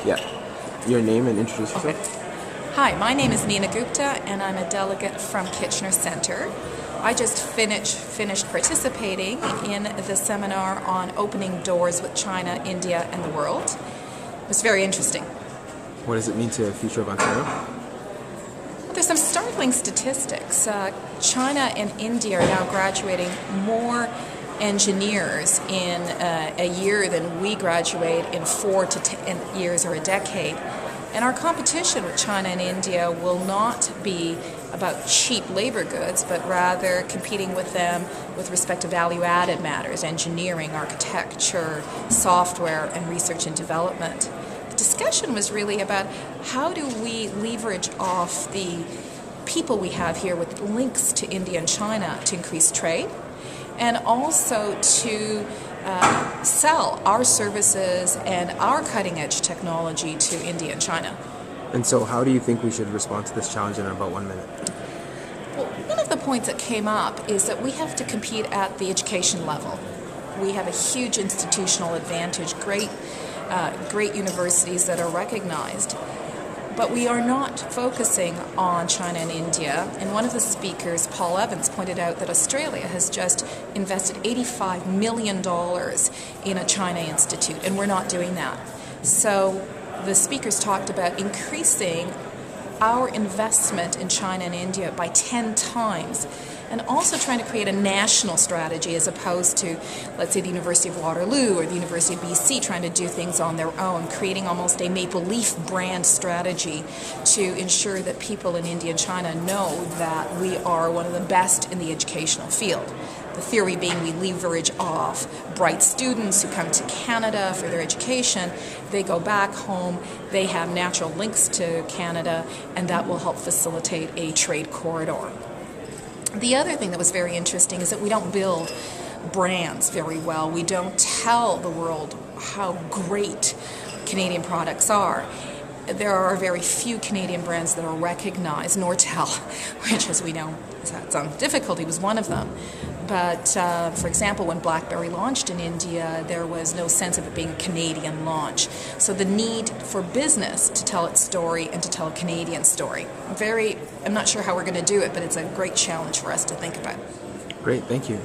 Yeah. Your name and introduce yourself. Hi, my name is Nina Gupta and I'm a delegate from Kitchener Centre. I just finished participating in the seminar on opening doors with China, India and the world. It was very interesting. What does it mean to the future of Ontario? Well, there's some startling statistics. China and India are now graduating more engineers in a year than we graduate in 4 to 10 years or a decade. And our competition with China and India will not be about cheap labor goods, but rather competing with them with respect to value-added matters, engineering, architecture, software, and research and development. The discussion was really about how do we leverage off the people we have here with links to India and China to increase trade, and also to sell our services and our cutting-edge technology to India and China. And so how do you think we should respond to this challenge in about 1 minute? Well, one of the points that came up is that we have to compete at the education level. We have a huge institutional advantage, great universities that are recognized. But we are not focusing on China and India. And one of the speakers, Paul Evans, pointed out that Australia has just invested $85 million in a China Institute, and we're not doing that. So the speakers talked about increasing our investment in China and India by 10 times, and also trying to create a national strategy as opposed to, let's say, the University of Waterloo or the University of BC trying to do things on their own, creating almost a Maple Leaf brand strategy to ensure that people in India and China know that we are one of the best in the educational field. The theory being we leverage off bright students who come to Canada for their education, they go back home, they have natural links to Canada, and that will help facilitate a trade corridor. The other thing that was very interesting is that we don't build brands very well. We don't tell the world how great Canadian products are. There are very few Canadian brands that are recognized. Nortel, which, as we know, has had some difficulty, was one of them. But, for example, when BlackBerry launched in India, there was no sense of it being a Canadian launch. So the need for business to tell its story and to tell a Canadian story. I'm not sure how we're going to do it, but it's a great challenge for us to think about. Great, thank you.